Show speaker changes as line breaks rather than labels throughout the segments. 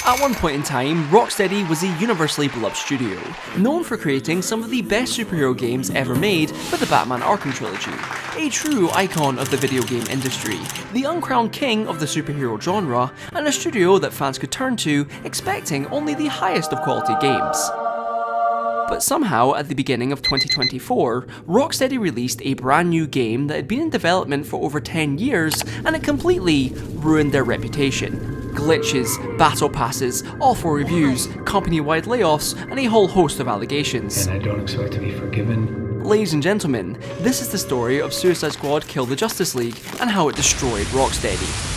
At one point in time, Rocksteady was a universally beloved studio, known for creating some of the best superhero games ever made with the Batman Arkham trilogy. A true icon of the video game industry, the uncrowned king of the superhero genre, and a studio that fans could turn to expecting only the highest of quality games. But somehow, at the beginning of 2024, Rocksteady released a brand new game that had been in development for over 10 years, and it completely ruined their reputation. Glitches, battle passes, awful reviews, company-wide layoffs, and a whole host of allegations.
And I don't expect to be forgiven.
Ladies and gentlemen, this is the story of Suicide Squad Kill the Justice League and how it destroyed Rocksteady.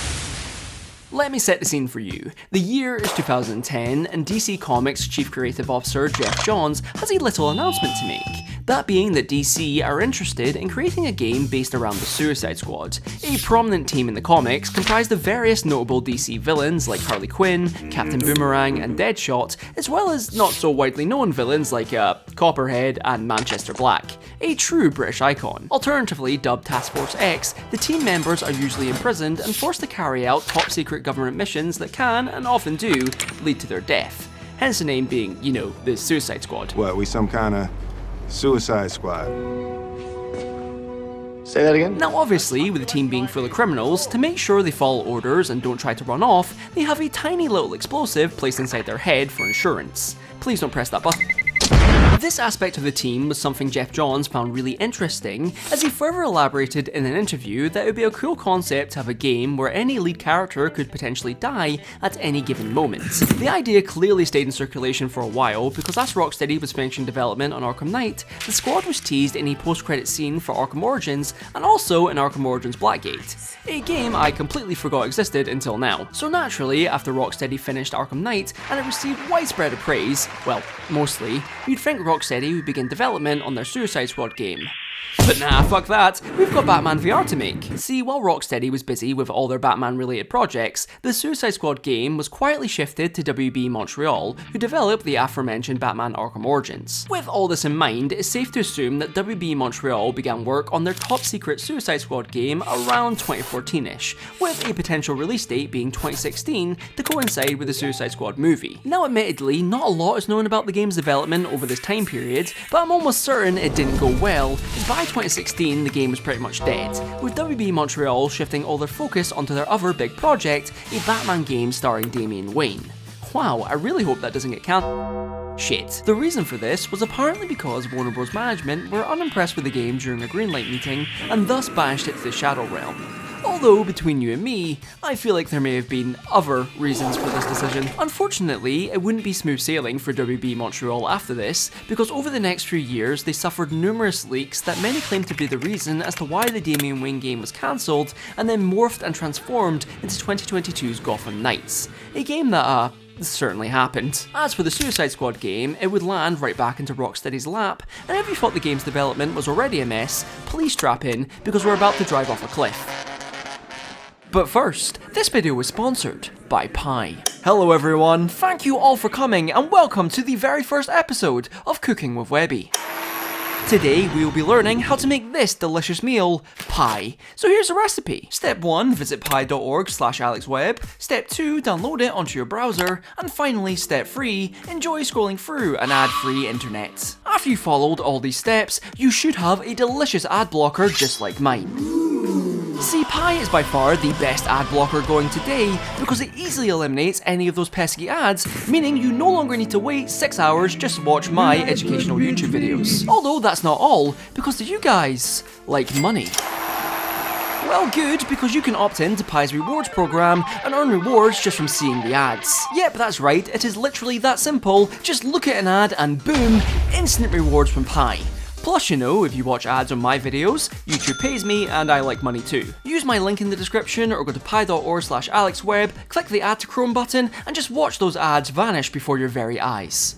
Let me set the scene for you. The year is 2010 and DC Comics Chief Creative Officer Geoff Johns has a little announcement to make. That being that DC are interested in creating a game based around the Suicide Squad, a prominent team in the comics comprised of various notable DC villains like Harley Quinn, Captain Boomerang and Deadshot, as well as not so widely known villains like Copperhead and Manchester Black, a true British icon. Alternatively dubbed Task Force X, the team members are usually imprisoned and forced to carry out top secret government missions that can, and often do, lead to their death. Hence the name being, you know, the Suicide Squad.
What, we some kind of Suicide Squad?
Say that again?
Now obviously, with the team being full of criminals, to make sure they follow orders and don't try to run off, they have a tiny little explosive placed inside their head for insurance. Please don't press that button. This aspect of the team was something Geoff Johns found really interesting, as he further elaborated in an interview that it would be a cool concept to have a game where any lead character could potentially die at any given moment. The idea clearly stayed in circulation for a while, because as Rocksteady was finishing development on Arkham Knight, the squad was teased in a post-credit scene for Arkham Origins, and also in Arkham Origins Blackgate, a game I completely forgot existed until now. So naturally, after Rocksteady finished Arkham Knight and it received widespread praise, well, mostly, you'd think Rocksteady would begin development on their Suicide Squad game. But nah, fuck that, we've got Batman VR to make. See, while Rocksteady was busy with all their Batman-related projects, the Suicide Squad game was quietly shifted to WB Montreal, who developed the aforementioned Batman Arkham Origins. With all this in mind, it's safe to assume that WB Montreal began work on their top-secret Suicide Squad game around 2014-ish, with a potential release date being 2016 to coincide with the Suicide Squad movie. Now admittedly, not a lot is known about the game's development over this time period, but I'm almost certain it didn't go well, as by 2016 the game was pretty much dead, with WB Montreal shifting all their focus onto their other big project, a Batman game starring Damian Wayne. Wow, I really hope that doesn't get cancelled. Shit. The reason for this was apparently because Warner Bros. Management were unimpressed with the game during a greenlight meeting and thus banished it to the Shadow Realm. Although, between you and me, I feel like there may have been other reasons for this decision. Unfortunately, it wouldn't be smooth sailing for WB Montreal after this, because over the next few years they suffered numerous leaks that many claim to be the reason as to why the Damian Wayne game was cancelled and then morphed and transformed into 2022's Gotham Knights, a game that, certainly happened. As for the Suicide Squad game, it would land right back into Rocksteady's lap, and if you thought the game's development was already a mess, please strap in, because we're about to drive off a cliff. But first, this video was sponsored by Pi. Hello everyone, thank you all for coming and welcome to the very first episode of Cooking with Webby. Today we will be learning how to make this delicious meal, pie. So here's the recipe. Step 1, visit pi.org/AlexWebb. Step 2, download it onto your browser. And finally, step 3, enjoy scrolling through an ad-free internet. After you followed all these steps, you should have a delicious ad blocker just like mine. See, Pi is by far the best ad blocker going today because it easily eliminates any of those pesky ads, meaning you no longer need to wait 6 hours just to watch my educational YouTube videos. Although that's not all, because do you guys like money? Well, good, because you can opt in to Pi's rewards program and earn rewards just from seeing the ads. Yep, that's right, it is literally that simple. Just look at an ad and boom, instant rewards from Pi. Plus, you know, if you watch ads on my videos, YouTube pays me and I like money too. Use my link in the description or go to pi.org/AlexWebb, click the Add to Chrome button and just watch those ads vanish before your very eyes.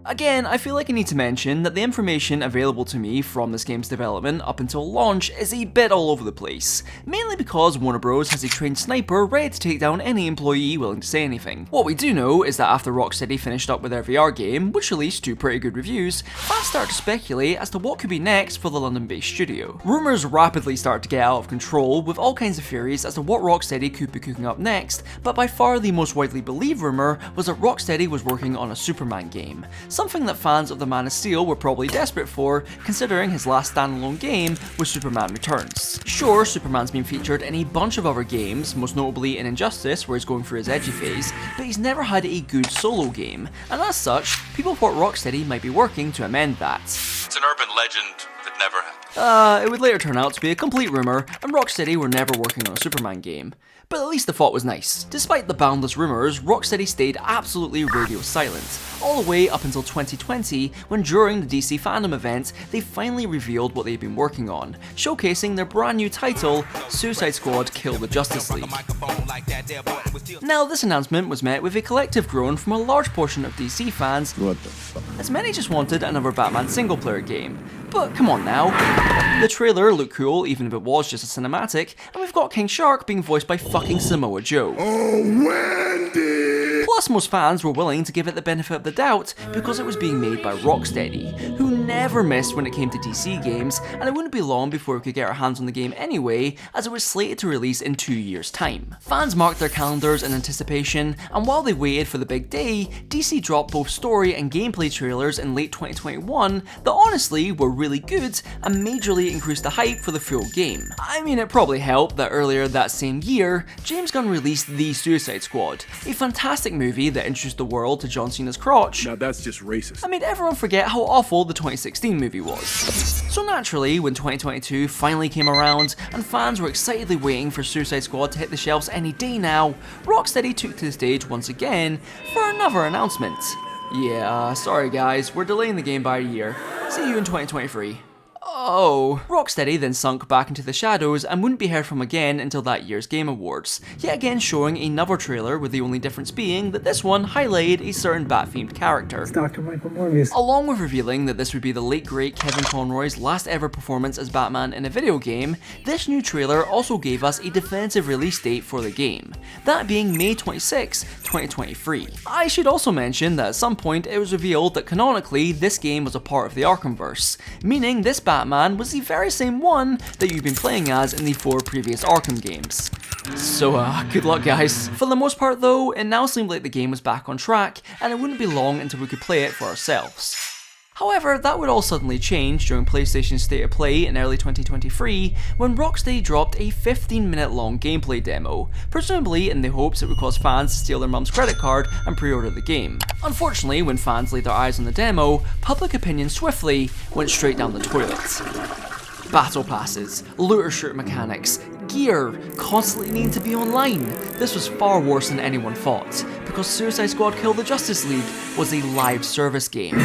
Again, I feel like I need to mention that the information available to me from this game's development up until launch is a bit all over the place, mainly because Warner Bros has a trained sniper ready to take down any employee willing to say anything. What we do know is that after Rocksteady finished up with their VR game, which released 2 pretty good reviews, fans started to speculate as to what could be next for the London-based studio. Rumours rapidly started to get out of control, with all kinds of theories as to what Rocksteady could be cooking up next, but by far the most widely believed rumour was that Rocksteady was working on a Superman game, something that fans of the Man of Steel were probably desperate for, considering his last standalone game was Superman Returns. Sure, Superman's been featured in a bunch of other games, most notably in Injustice where he's going through his edgy phase, but he's never had a good solo game, and as such, people thought Rocksteady might be working to amend that.
It's an urban legend that never happened.
It would later turn out to be a complete rumour, and Rocksteady were never working on a Superman game. But at least the thought was nice. Despite the boundless rumours, Rocksteady stayed absolutely radio silent, all the way up until 2020, when during the DC fandom event, they finally revealed what they'd been working on, showcasing their brand new title, Suicide Squad Kill the Justice League. Now, this announcement was met with a collective groan from a large portion of DC fans, as many just wanted another Batman single-player game. But come on now. The trailer looked cool, even if it was just a cinematic, and we've got King Shark being voiced by fucking Samoa Joe.
Oh, Wendy!
Plus, most fans were willing to give it the benefit of the doubt because it was being made by Rocksteady, who never missed when it came to DC games, and it wouldn't be long before we could get our hands on the game anyway, as it was slated to release in 2 years' time. Fans marked their calendars in anticipation, and while they waited for the big day, DC dropped both story and gameplay trailers in late 2021 that honestly were really good and majorly increased the hype for the full game. I mean, it probably helped that earlier that same year, James Gunn released The Suicide Squad, a fantastic movie that introduced the world to John Cena's crotch.
Now that's just racist.
I made everyone forget how awful the 2016 movie was. So naturally, when 2022 finally came around and fans were excitedly waiting for Suicide Squad to hit the shelves any day now, Rocksteady took to the stage once again for another announcement. Yeah, sorry guys, we're delaying the game by a year. See you in 2023. Oh. Rocksteady then sunk back into the shadows and wouldn't be heard from again until that year's Game Awards, yet again showing another trailer with the only difference being that this one highlighted a certain Bat-themed character.
It's Dr. Michael Morbius.
Along with revealing that this would be the late great Kevin Conroy's last ever performance as Batman in a video game, this new trailer also gave us a definitive release date for the game, that being May 26, 2023. I should also mention that at some point it was revealed that canonically this game was a part of the Arkhamverse, meaning this Batman was the very same one that you've been playing as in the 4 previous Arkham games. So good luck guys. For the most part though, it now seemed like the game was back on track and it wouldn't be long until we could play it for ourselves. However, that would all suddenly change during PlayStation's State of Play in early 2023 when Rocksteady dropped a 15-minute long gameplay demo, presumably in the hopes it would cause fans to steal their mum's credit card and pre-order the game. Unfortunately, when fans laid their eyes on the demo, public opinion swiftly went straight down the toilet. Battle passes, looter shooter mechanics, gear, constantly needing to be online. This was far worse than anyone thought, because Suicide Squad Kill the Justice League was a live service game.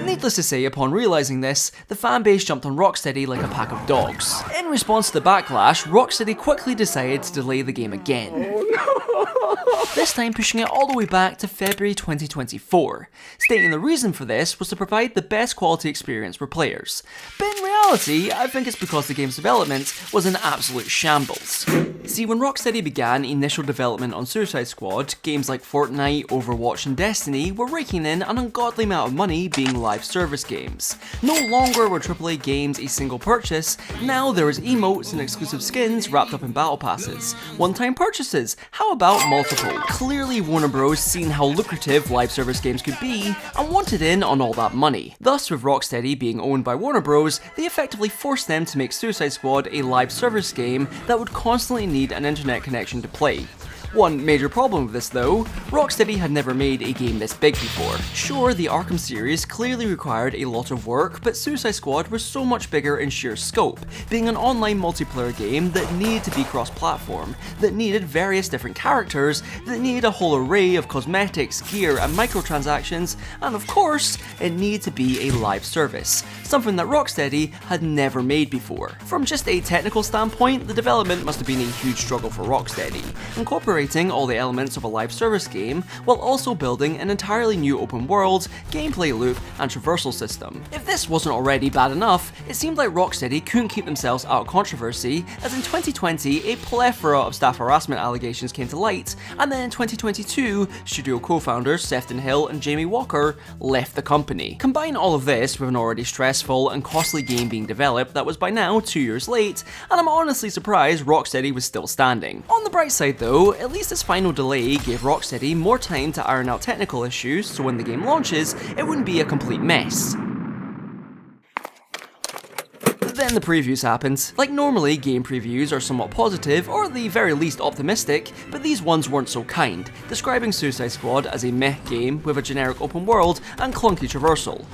Needless to say, upon realising this, the fanbase jumped on Rocksteady like a pack of dogs. In response to the backlash, Rocksteady quickly decided to delay the game again. This time pushing it all the way back to February 2024, stating the reason for this was to provide the best quality experience for players. But in reality, I think it's because the game's development was an absolute shambles. See, when Rocksteady began initial development on Suicide Squad, games like Fortnite, Overwatch and Destiny were raking in an ungodly amount of money being live service games. No longer were AAA games a single purchase, now there is emotes and exclusive skins wrapped up in battle passes. One-time purchases, how about multiple? Clearly Warner Bros seen how lucrative live service games could be and wanted in on all that money. Thus, with Rocksteady being owned by Warner Bros, they effectively forced them to make Suicide Squad a live service game that would constantly need an internet connection to play. One major problem with this though, Rocksteady had never made a game this big before. Sure, the Arkham series clearly required a lot of work, but Suicide Squad was so much bigger in sheer scope, being an online multiplayer game that needed to be cross-platform, that needed various different characters, that needed a whole array of cosmetics, gear and microtransactions, and of course, it needed to be a live service, something that Rocksteady had never made before. From just a technical standpoint, the development must have been a huge struggle for Rocksteady, incorporating incorporating all the elements of a live service game while also building an entirely new open world, gameplay loop, and traversal system. If this wasn't already bad enough, it seemed like Rocksteady couldn't keep themselves out of controversy, as in 2020 a plethora of staff harassment allegations came to light, and then in 2022, studio co-founders Sefton Hill and Jamie Walker left the company. Combine all of this with an already stressful and costly game being developed that was by now 2 years late, and I'm honestly surprised Rocksteady was still standing. On the bright side though, at least this final delay gave Rocksteady more time to iron out technical issues, so when the game launches, it wouldn't be a complete mess. Then the previews happened. Like normally, game previews are somewhat positive, or at the very least optimistic, but these ones weren't so kind, describing Suicide Squad as a meh game with a generic open world and clunky traversal.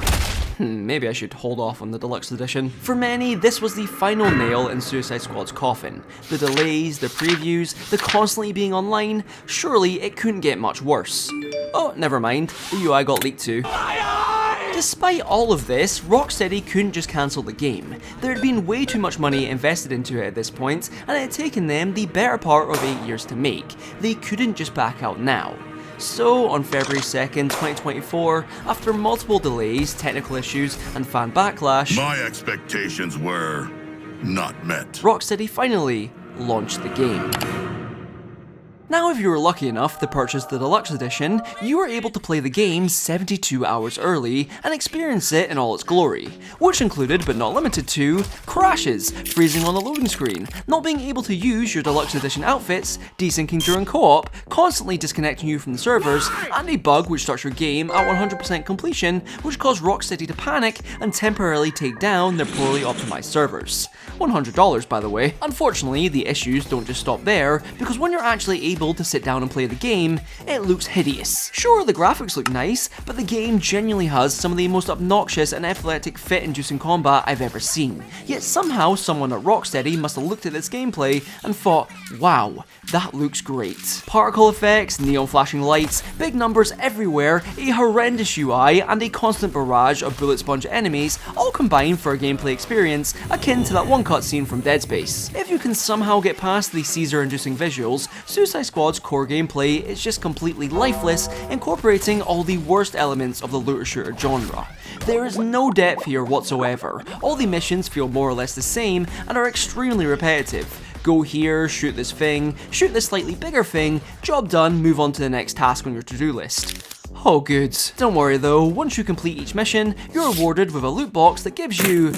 Maybe I should hold off on the deluxe edition. For many, this was the final nail in Suicide Squad's coffin. The delays, the previews, the constantly being online, surely it couldn't get much worse. Oh, never mind, the UI got leaked too. Despite all of this, Rocksteady couldn't just cancel the game. There had been way too much money invested into it at this point, and it had taken them the better part of 8 years to make. They couldn't just back out now. So, on February 2nd, 2024, after multiple delays, technical issues, and fan backlash,
My expectations were not met.
Rocksteady finally launched the game. Now, if you were lucky enough to purchase the deluxe edition, you were able to play the game 72 hours early and experience it in all its glory, which included, but not limited to, crashes, freezing on the loading screen, not being able to use your deluxe edition outfits, desyncing during co-op, constantly disconnecting you from the servers, and a bug which starts your game at 100% completion, which caused Rocksteady to panic and temporarily take down their poorly optimized servers. $100 by the way. Unfortunately, the issues don't just stop there, because when you're actually able to sit down and play the game, it looks hideous. Sure, the graphics look nice, but the game genuinely has some of the most obnoxious and epileptic fit-inducing combat I've ever seen. Yet somehow someone at Rocksteady must have looked at this gameplay and thought, wow, that looks great. Particle effects, neon flashing lights, big numbers everywhere, a horrendous UI, and a constant barrage of bullet sponge enemies all combined for a gameplay experience akin to that one cutscene from Dead Space. If you can somehow get past the seizure-inducing visuals, Suicide Squad's core gameplay is just completely lifeless, incorporating all the worst elements of the looter-shooter genre. There is no depth here whatsoever. All the missions feel more or less the same and are extremely repetitive. Go here, shoot this thing, shoot this slightly bigger thing, job done, move on to the next task on your to-do list. Oh good. Don't worry though, once you complete each mission, you're rewarded with a loot box that gives you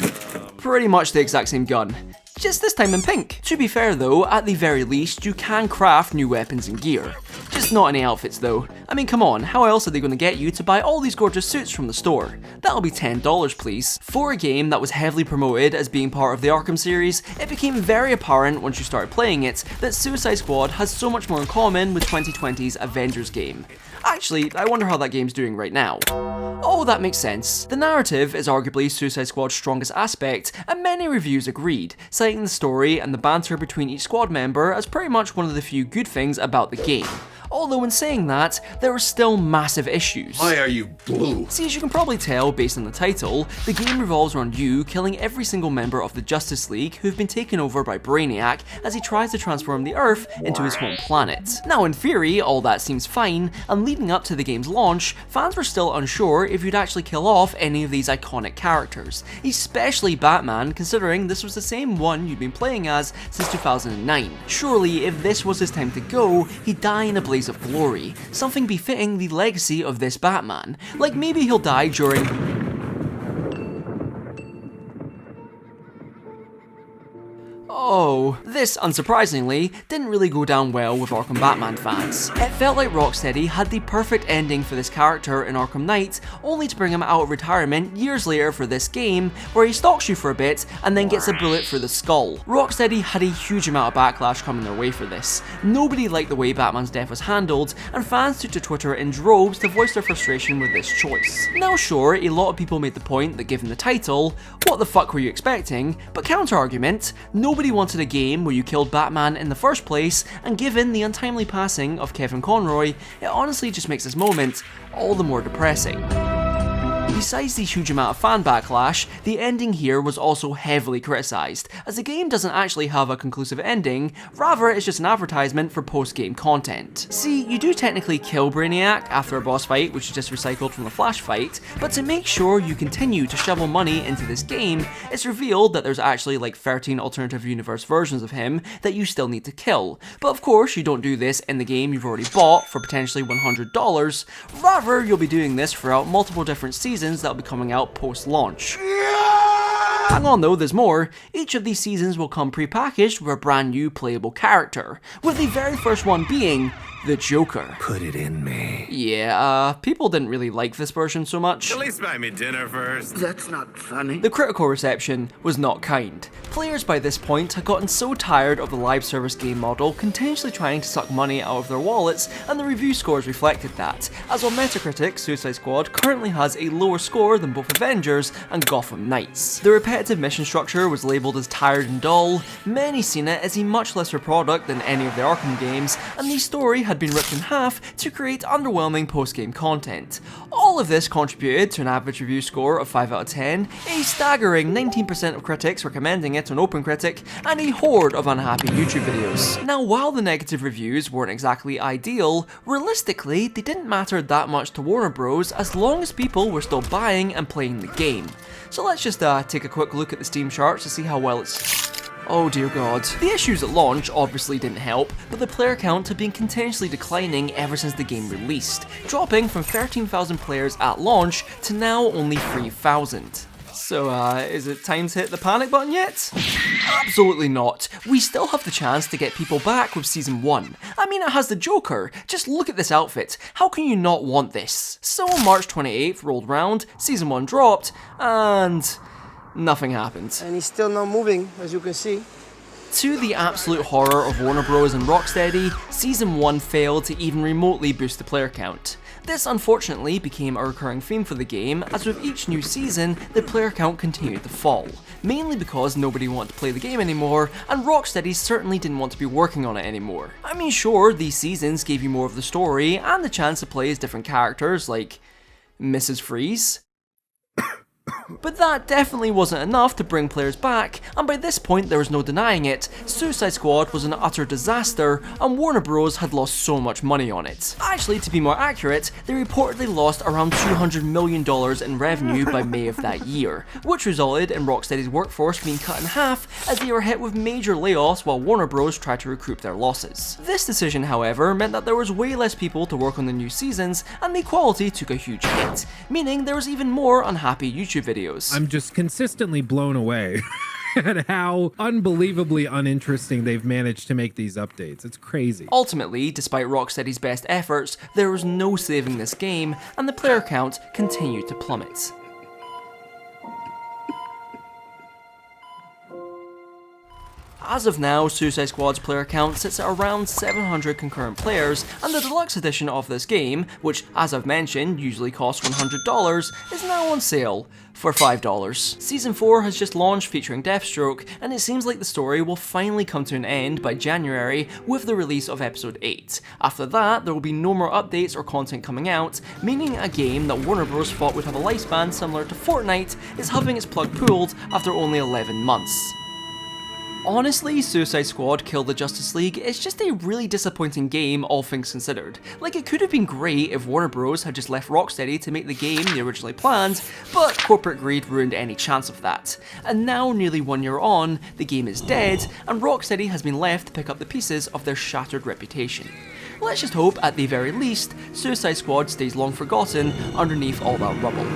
pretty much the exact same gun. Just this time in pink. To be fair though, at the very least, you can craft new weapons and gear. Just not any outfits though. I mean come on, how else are they going to get you to buy all these gorgeous suits from the store? That'll be $10 please. For a game that was heavily promoted as being part of the Arkham series, it became very apparent once you started playing it that Suicide Squad has so much more in common with 2020's Avengers game. Actually, I wonder how that game's doing right now. Oh, that makes sense. The narrative is arguably Suicide Squad's strongest aspect, and many reviews agreed, citing the story and the banter between each squad member as pretty much one of the few good things about the game. Although in saying that, there are still massive issues.
Why are you blue?
See, as you can probably tell based on the title, the game revolves around you killing every single member of the Justice League who've been taken over by Brainiac as he tries to transform the Earth into his home planet. Now in theory, all that seems fine, and leading up to the game's launch, fans were still unsure if you'd actually kill off any of these iconic characters, especially Batman, considering this was the same one you'd been playing as since 2009. Surely, if this was his time to go, he'd die in a blaze of glory, something befitting the legacy of this Batman. Like maybe he'll die during... Oh, this, unsurprisingly, didn't really go down well with Arkham Batman fans. It felt like Rocksteady had the perfect ending for this character in Arkham Knight, only to bring him out of retirement years later for this game, where he stalks you for a bit and then gets a bullet through the skull. Rocksteady had a huge amount of backlash coming their way for this. Nobody liked the way Batman's death was handled, and fans took to Twitter in droves to voice their frustration with this choice. Now sure, a lot of people made the point that given the title, what the fuck were you expecting? But counter-argument, nobody wanted a game where you killed Batman in the first place, and given the untimely passing of Kevin Conroy, it honestly just makes this moment all the more depressing. Besides the huge amount of fan backlash, the ending here was also heavily criticised, as the game doesn't actually have a conclusive ending, rather it's just an advertisement for post-game content. See, you do technically kill Brainiac after a boss fight, which is just recycled from the Flash fight, but to make sure you continue to shovel money into this game, it's revealed that there's actually like 13 alternative universe versions of him that you still need to kill. But of course, you don't do this in the game you've already bought for potentially $100, rather you'll be doing this throughout multiple different seasons that'll be coming out post-launch. Hang on though, there's more. Each of these seasons will come pre-packaged with a brand new playable character, with the very first one being the Joker.
Put it in me.
Yeah, people didn't really like this version so much.
At least buy me dinner first.
That's not funny.
The critical reception was not kind. Players by this point had gotten so tired of the live service game model continuously trying to suck money out of their wallets, and the review scores reflected that, as on Metacritic, Suicide Squad currently has a lower score than both Avengers and Gotham Knights. The repetitive mission structure was labelled as tired and dull, many seen it as a much lesser product than any of the Arkham games, and the story had been ripped in half to create underwhelming post-game content. All of this contributed to an average review score of 5 out of 10, a staggering 19% of critics recommending it on OpenCritic, and a horde of unhappy YouTube videos. Now, while the negative reviews weren't exactly ideal, realistically they didn't matter that much to Warner Bros. As long as people were still buying and playing the game. So let's just take a quick look at the Steam charts to see how well it's... Oh dear god. The issues at launch obviously didn't help, but the player count had been continuously declining ever since the game released, dropping from 13,000 players at launch to now only 3,000. So, is it time to hit the panic button yet? Absolutely not. We still have the chance to get people back with Season 1. I mean, it has the Joker. Just look at this outfit. How can you not want this? So, March 28th rolled round, Season 1 dropped, and... nothing happened.
And he's still not moving, as you can see.
To the absolute horror of Warner Bros. And Rocksteady, Season 1 failed to even remotely boost the player count. This unfortunately became a recurring theme for the game, as with each new season, the player count continued to fall. Mainly because nobody wanted to play the game anymore, and Rocksteady certainly didn't want to be working on it anymore. I mean sure, these seasons gave you more of the story, and the chance to play as different characters like Mrs. Freeze. But that definitely wasn't enough to bring players back, and by this point there was no denying it, Suicide Squad was an utter disaster, and Warner Bros. Had lost so much money on it. Actually, to be more accurate, they reportedly lost around $200 million in revenue by May of that year, which resulted in Rocksteady's workforce being cut in half as they were hit with major layoffs while Warner Bros. Tried to recoup their losses. This decision, however, meant that there was way less people to work on the new seasons, and the quality took a huge hit, meaning there was even more unhappy YouTube videos.
I'm just consistently blown away at how unbelievably uninteresting they've managed to make these updates. It's crazy.
Ultimately, despite Rocksteady's best efforts, there was no saving this game, and the player count continued to plummet. As of now, Suicide Squad's player count sits at around 700 concurrent players, and the deluxe edition of this game, which as I've mentioned usually costs $100, is now on sale for $5. Season 4 has just launched featuring Deathstroke, and it seems like the story will finally come to an end by January with the release of Episode 8. After that, there will be no more updates or content coming out, meaning a game that Warner Bros. Thought would have a lifespan similar to Fortnite is having its plug pulled after only 11 months. Honestly, Suicide Squad Kill the Justice League is just a really disappointing game, all things considered. Like, it could have been great if Warner Bros. Had just left Rocksteady to make the game they originally planned, but corporate greed ruined any chance of that. And now, nearly 1 year on, the game is dead, and Rocksteady has been left to pick up the pieces of their shattered reputation. Let's just hope, at the very least, Suicide Squad stays long forgotten underneath all that rubble.